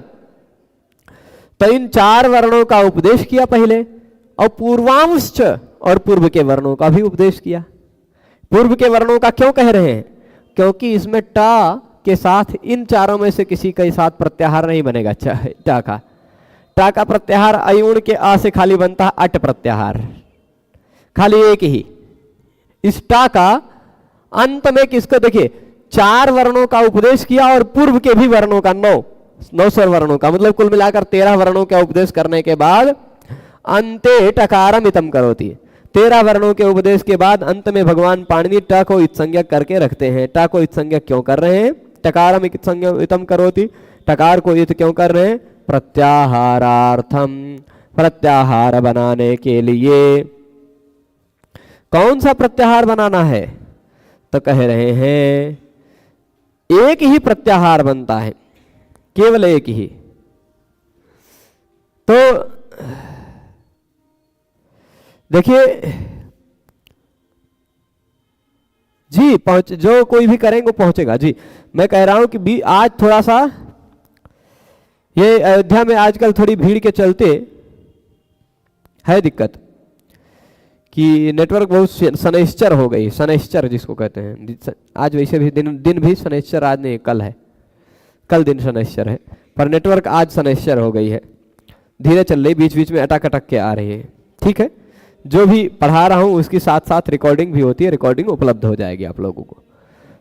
तो इन 4 वर्णों का उपदेश किया पहले, और पूर्वांश और पूर्व के वर्णों का भी उपदेश किया। पूर्व के वर्णों का क्यों कह रहे हैं? क्योंकि इसमें टा के साथ इन 4 में से किसी के साथ प्रत्याहार नहीं बनेगा। टा का प्रत्याहार अयुण के आ से खाली बनता है अट प्रत्याहार, खाली एक ही। इस टा का अंत में किसको, देखिए 4 वर्णों का उपदेश किया और पूर्व के भी वर्णों का 9 स्वर वर्णों का, मतलब कुल मिलाकर 13 वर्णों का उपदेश करने के बाद अंते टकारम इतम करोति, 13 वर्णों के उपदेश के बाद अंत में भगवान पाणिनि ट को इत्संज्ञक करके रखते हैं। ट को इत्संज्ञक क्यों कर रहे हैं? टकारम इतम करोति, टकार को इत क्यों कर रहे हैं? प्रत्याहारार्थम, प्रत्याहार बनाने के लिए। कौन सा प्रत्याहार बनाना है? तो कह रहे हैं एक ही प्रत्याहार बनता है, केवल एक ही। तो देखिए जी, पहुंच, जो कोई भी करेंगे वो पहुंचेगा जी। मैं कह रहा हूं कि आज थोड़ा सा ये अयोध्या में आजकल थोड़ी भीड़ के चलते है दिक्कत कि नेटवर्क बहुत शनैश्चर हो गई, शनैश्चर जिसको कहते हैं। आज वैसे भी दिन भी शनैश्चर, आज नहीं कल है, कल दिन शनैश्चर है, पर नेटवर्क आज शनैश्चर हो गई है, धीरे चल रही, बीच बीच में अटक अटक के आ रही है। ठीक है, जो भी पढ़ा रहा हूं उसके साथ साथ रिकॉर्डिंग भी होती है, रिकॉर्डिंग उपलब्ध हो जाएगी आप लोगों को।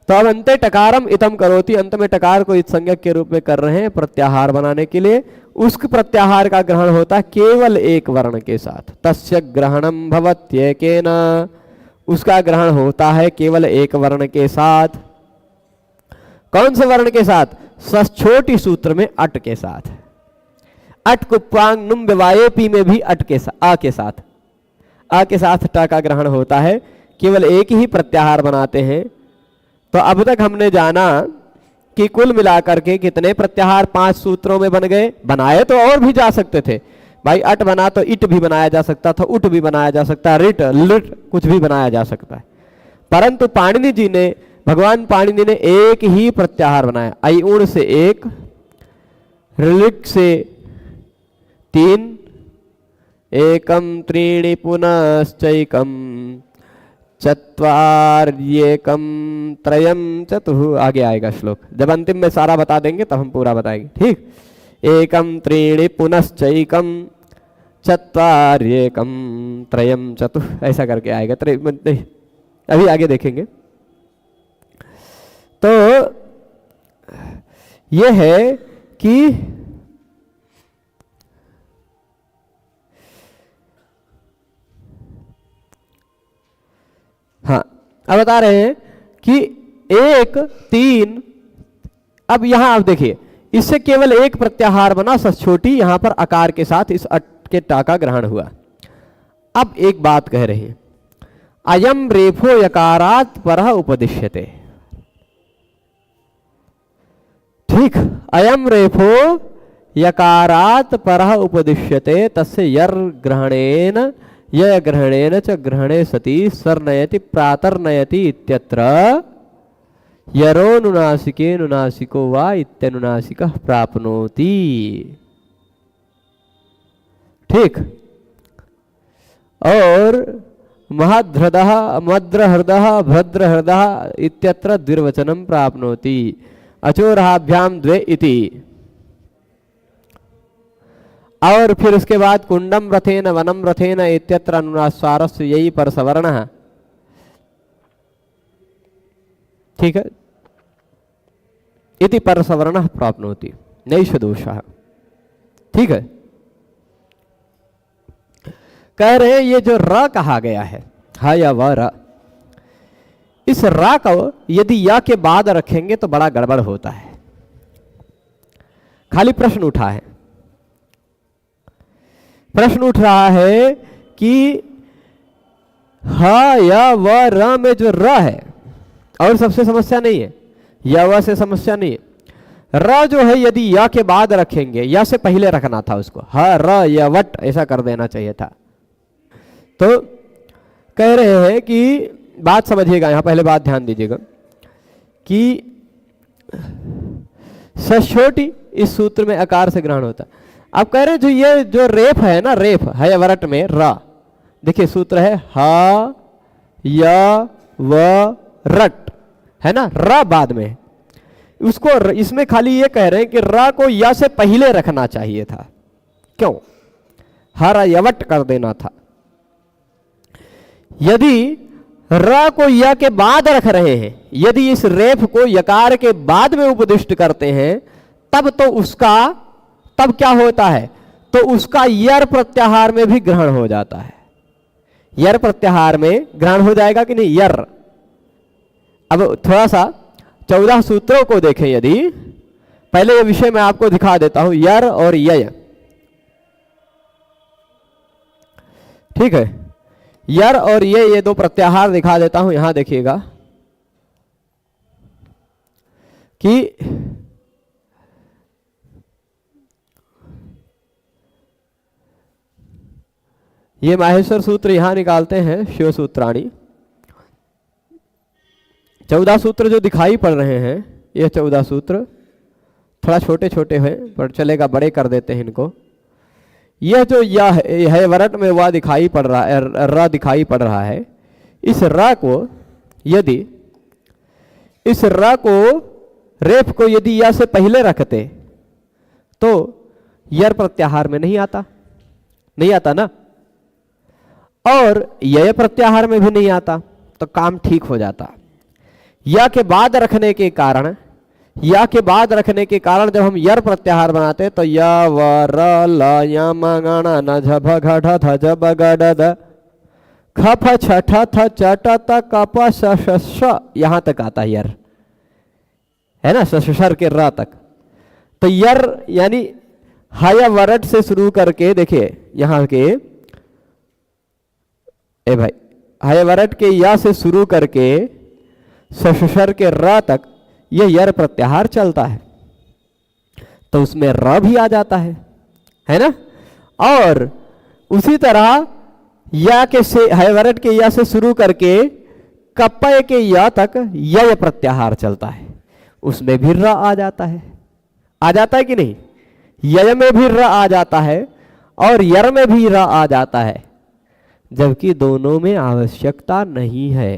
तो अब अंते टकारम इतम करोति, अंत में टकार को इत्संज्ञक के रूप में कर रहे हैं प्रत्याहार बनाने के लिए। उस प्रत्याहार का ग्रहण होता है केवल एक वर्ण के साथ, तस्य ग्रहणम भवत्येकेन, उसका ग्रहण होता है केवल एक वर्ण के साथ। कौन से वर्ण के साथ? छोटी सूत्र में अट के साथ। अट कुप्पांग नुम विवायेपी में भी अट के साथ, आ के साथ, आ के साथ ट का ग्रहण होता है, केवल एक ही प्रत्याहार बनाते हैं। तो अब तक हमने जाना कि कुल मिलाकर के कितने प्रत्याहार 5 सूत्रों में बन गए। बनाए तो और भी जा सकते थे भाई, अट बना तो इट भी बनाया जा सकता था, उट भी बनाया जा सकता है, रिट लिट कुछ भी बनाया जा सकता है, परंतु पाणिनि जी ने, भगवान पाणिनि ने एक ही प्रत्याहार बनाया। अयुण से 1, रिलिट से 3, एकम त्रीणि पुनश्चैकम चत्वार्येकम त्रयम चतुः, आगे आएगा श्लोक, जब अंतिम में सारा बता देंगे तब हम पूरा बताएंगे। ठीक, एकम त्रीणि पुनश्चैकम चत्वार्येकम त्रयम चतुः, ऐसा करके आएगा। अभी आगे देखेंगे। तो यह है कि हाँ, अब बता रहे हैं कि 1, 3, अब यहां आप देखिए, इससे केवल एक प्रत्याहार बना, छोटी, यहां पर आकार के साथ इस अट के टा का ग्रहण हुआ। अब एक बात कह रहे हैं, अयम रेफो यकारात परः उपदिश्यते। ठीक, अयम रेफो यकारात परः उपदिश्यते, तस्य यर ग्रहणेन य ग्रहणेन च ग्रहणे सति सर्नयति प्रातर्नयति इत्यत्र यरोनुनासिके नुनासिको वा इत्यनुनासिकः प्राप्नोति। ठीक। और महद्हृदः मद्रहृदः भद्रहृदः इत्यत्र द्विर्वचनं प्राप्नोति। अचोरहाभ्याम द्वे इति। और फिर उसके बाद कुंडम रथेन वनम रथेन इत्यत्र अनुनास्वारस्य यही परसवर्णः। ठीक है। इति परसवर्णः प्राप्नोति नैष दोषः। ठीक है। कह रहे हैं ये जो र कहा गया है हा या व र, इस र को यदि या के बाद रखेंगे तो बड़ा गड़बड़ होता है। खाली प्रश्न उठा है, प्रश्न उठ रहा है कि हा या व र में जो र है, और सबसे समस्या नहीं है, या व से समस्या नहीं है। र जो है यदि या के बाद रखेंगे, या से पहले रखना था उसको, ह र या वट ऐसा कर देना चाहिए था। तो कह रहे हैं कि बात समझिएगा, यहां पहले बात ध्यान दीजिएगा कि सछोटी इस सूत्र में आकार से ग्रहण होता है। अब कह रहे हैं जो ये जो रेफ है ना, रेफ है वरट में रा, देखिए सूत्र है हा या व रट, है ना, रा बाद में, उसको इसमें खाली ये कह रहे हैं कि रा को या से पहले रखना चाहिए था। क्यों? हरा यवट कर देना था। यदि रा को या के बाद रख रहे हैं, यदि इस रेफ को यकार के बाद में उपदिष्ट करते हैं, तब तो उसका तब क्या होता है, तो उसका यर प्रत्याहार में भी ग्रहण हो जाता है। यर प्रत्याहार में ग्रहण हो जाएगा कि नहीं, यर। अब थोड़ा सा 14 सूत्रों को देखें, यदि पहले ये विषय मैं आपको दिखा देता हूं, यर और यय। ठीक है, यर और ये दो प्रत्याहार दिखा देता हूं। यहां देखिएगा कि ये माहेश्वर सूत्र यहां निकालते हैं, शिव सूत्राणी। 14 सूत्र जो दिखाई पड़ रहे हैं, ये 14 सूत्र थोड़ा छोटे छोटे हैं, पर चलेगा, बड़े कर देते हैं इनको। यह जो या है वरट में वह दिखाई पड़ रहा है, र दिखाई पड़ रहा है। इस र को यदि इस र को रेफ को यदि या से पहले रखते तो यर प्रत्याहार में नहीं आता, नहीं आता ना, और यय प्रत्याहार में भी नहीं आता, तो काम ठीक हो जाता। या के बाद रखने के कारण, या के बाद रखने के कारण जब हम यर प्रत्याहार बनाते तो य व र ल य म ग न न झ भ घ ढ ध ज ब ग ड द ख फ छ ठ थ च ट त क प श श श, यहां तक आता है यर, है ना, सशर के र तक। तो यर यानी हय वरट से शुरू करके, देखिए यहां के ए भाई, हय वरट के या से शुरू करके सशर के र तक ये यर प्रत्याहार चलता है, तो उसमें र भी आ जाता है ना। और उसी तरह या के से हैवरट के या से शुरू करके कपय के या तक यय प्रत्याहार चलता है, उसमें भी र आ जाता है कि नहीं, यय में भी र आ जाता है और यर में भी र आ जाता है, जबकि दोनों में आवश्यकता नहीं है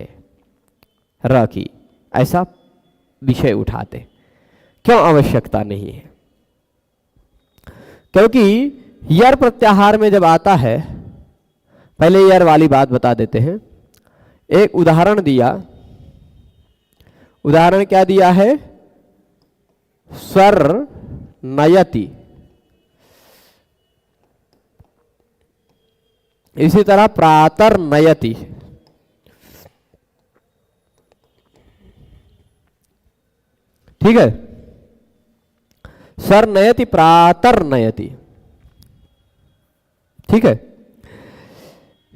र की। ऐसा विषय उठाते, क्यों आवश्यकता नहीं है? क्योंकि यर प्रत्याहार में जब आता है, पहले यर वाली बात बता देते हैं। एक उदाहरण दिया, उदाहरण क्या दिया है, स्वर नयति। इसी तरह प्रातर नयति, ठीक है, सर नयति प्रातर नयति, ठीक है।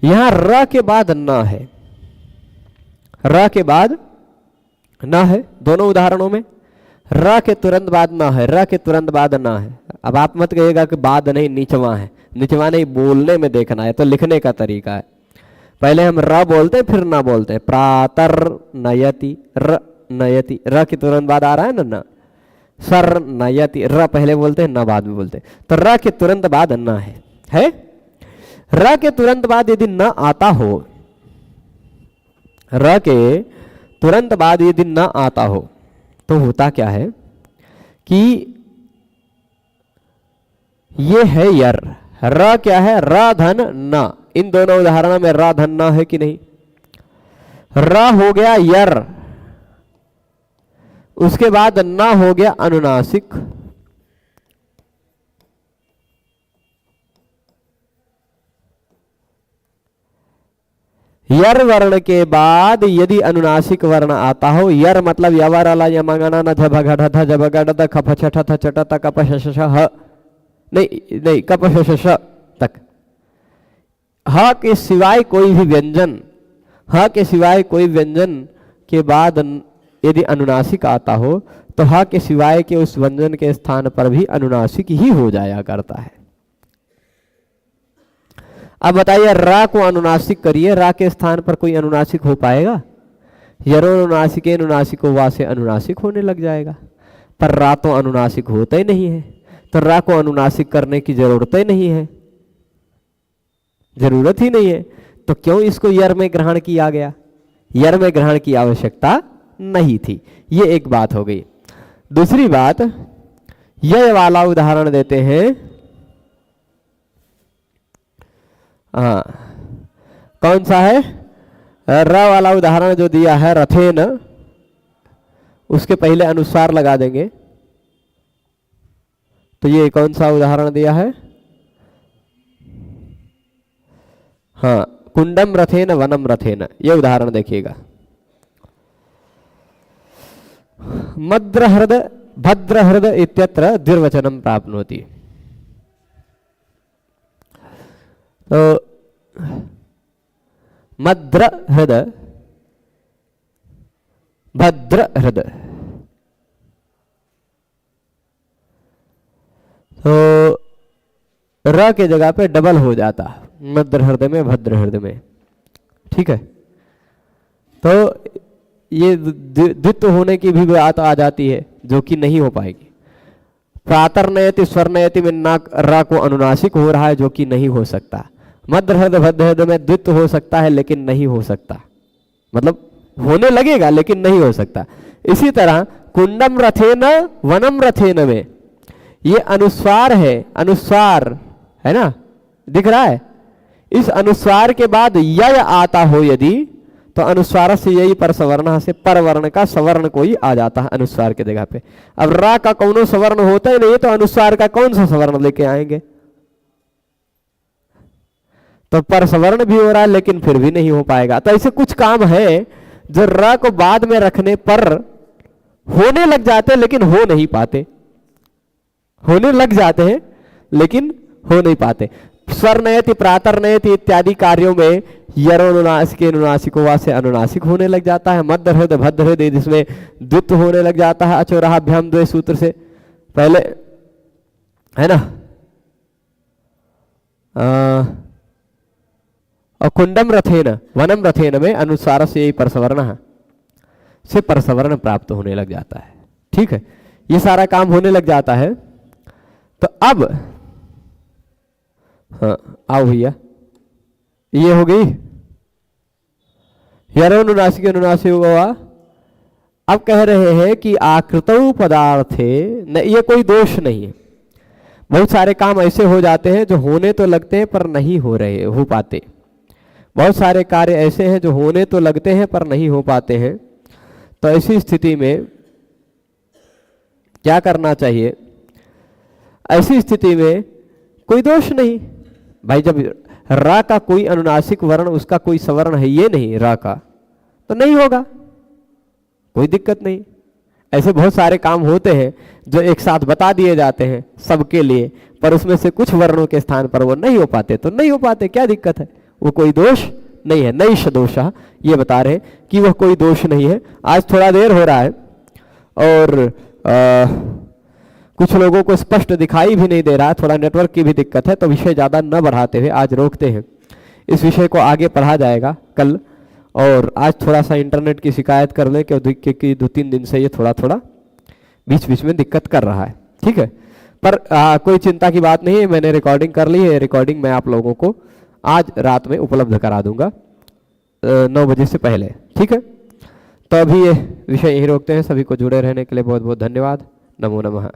यहां र के बाद न है, र के बाद न है, दोनों उदाहरणों में र के तुरंत बाद न है, र के तुरंत बाद न है। अब आप मत कहिएगा कि बाद नहीं नीचवा है, निचवा नहीं, बोलने में देखना है। तो लिखने का तरीका है, पहले हम र बोलते फिर ना बोलते। प्रातर नयति, र नयति, र के तुरंत बाद आ रहा है ना न। सर नयति, र पहले बोलते हैं, न बाद में बोलते हैं। तो र के तुरंत बाद न है। र के तुरंत बाद यदि न आता हो, र के तुरंत बाद यदि न आता हो तो होता क्या है कि ये है यर। र क्या है? र धन न। इन दोनों उदाहरणों में र धन न है कि नहीं? र हो गया यर, उसके बाद न हो गया अनुनासिक। यर वर्ण के बाद यदि अनुनासिक वर्ण आता हो, यर मतलब यवर अला यमगना न झ भग ढ ध जब गड द खप छ ठ थ च ट त कप श श ह, नहीं कप श श श तक। ह के सिवाय कोई भी व्यंजन, ह के सिवाय कोई व्यंजन के बाद यदि अनुनासिक आता हो तो ह के सिवाय के उस व्यंजन के स्थान पर भी अनुनासिक ही हो जाया करता है। अब बताइए, रा को अनुनासिक करिए, रा के स्थान पर कोई अनुनासिक हो पाएगा? यरोनुनासिके अनुनासिको वा से अनुनासिक होने लग जाएगा। पर रा तो अनुनासिक होता ही नहीं है, तो रा को अनुनासिक करने की जरूरत ही नहीं है, जरूरत ही नहीं है। तो क्यों इसको यर में ग्रहण किया गया? यर में ग्रहण की आवश्यकता नहीं थी। ये एक बात हो गई। दूसरी बात, यह वाला उदाहरण देते हैं। हाँ, कौन सा है? र वाला उदाहरण जो दिया है, रथेन, उसके पहले अनुस्वार लगा देंगे। तो ये कौन सा उदाहरण दिया है? हाँ, कुंडम रथेन वनम रथेन, ये उदाहरण देखिएगा। मद्रहृद भद्रहृद इत्यत्र द्विर्वचनम प्राप्नोति। तो मद्रहृद भद्रहृद, तो र के जगह पे डबल हो जाता, मद्रहृदय में भद्रहृदय में, ठीक है। तो ये द्वित्व होने की भी बात आ जाती है जो कि नहीं हो पाएगी। प्रातर्नयति स्वर्नयति में ना रा को अनुनासिक हो रहा है जो कि नहीं हो सकता। मध्यहृदय भद्रहृदय में द्वित्व हो सकता है लेकिन नहीं हो सकता, मतलब होने लगेगा लेकिन नहीं हो सकता। इसी तरह कुंडम रथेन वनम रथेन में ये अनुस्वार है, अनुस्वार है ना, दिख रहा है। इस अनुस्वार के बाद य आता हो यदि, तो अनुस्वार से यही पर सवर्ण से परवर्ण का सवर्ण कोई आ जाता है अनुस्वार के जगह पे। अब रा का कौनो सवर्ण होता ही नहीं, तो अनुस्वार का कौन सा सवर्ण लेके आएंगे? तो पर सवर्ण भी हो रहा है लेकिन फिर भी नहीं हो पाएगा। तो ऐसे कुछ काम है जो रा को बाद में रखने पर होने लग जाते हैं लेकिन हो नहीं पाते, होने लग जाते हैं लेकिन हो नहीं पाते। स्वर्नयति प्रातर्नयति इत्यादि कार्यों में यरोनुनासिके अनुनासिको वा से अनुनासिक होने लग जाता है। मध्यहृदय भद्रहृदय जिसमें द्वित्व होने लग जाता है अचोराभ्याम द्वे सूत्र से पहले, है ना। और कुंडम रथेन वनम रथेन में अनुस्वार से यही परसवर्ण से परसवर्ण प्राप्त होने लग जाता है, ठीक है। ये सारा काम होने लग जाता है। तो अब हाँ आओ भैया, ये हो गई यरोनुनासिक अनुनासिक हुआ। अब कह रहे हैं कि आकृतौ पदार्थे न, ये कोई दोष नहीं है। बहुत सारे काम ऐसे हो जाते हैं जो होने तो लगते हैं पर नहीं हो पाते। बहुत सारे कार्य ऐसे हैं जो होने तो लगते हैं पर नहीं हो पाते हैं। तो ऐसी स्थिति में क्या करना चाहिए? ऐसी स्थिति में कोई दोष नहीं भाई। जब रा का कोई अनुनासिक वर्ण, उसका कोई सवर्ण है ये नहीं रा का, तो नहीं होगा, कोई दिक्कत नहीं। ऐसे बहुत सारे काम होते हैं जो एक साथ बता दिए जाते हैं सबके लिए, पर उसमें से कुछ वर्णों के स्थान पर वो नहीं हो पाते, तो नहीं हो पाते, क्या दिक्कत है? वो कोई दोष नहीं है। नैष दोषः, ये बता रहे हैं कि वह कोई दोष नहीं है। आज थोड़ा देर हो रहा है और कुछ लोगों को स्पष्ट दिखाई भी नहीं दे रहा है, थोड़ा नेटवर्क की भी दिक्कत है, तो विषय ज़्यादा न बढ़ाते हुए आज रोकते हैं। इस विषय को आगे पढ़ा जाएगा कल। और आज थोड़ा सा इंटरनेट की शिकायत कर लें क्योंकि 2-3 दिन से ये थोड़ा थोड़ा बीच बीच में दिक्कत कर रहा है, ठीक है। पर कोई चिंता की बात नहीं है, मैंने रिकॉर्डिंग कर ली है। रिकॉर्डिंग मैं आप लोगों को आज रात में उपलब्ध करा दूंगा 9 बजे से पहले, ठीक है। तो अभी ये विषय यहीं रोकते हैं। सभी को जुड़े रहने के लिए बहुत बहुत धन्यवाद। नमो नमः।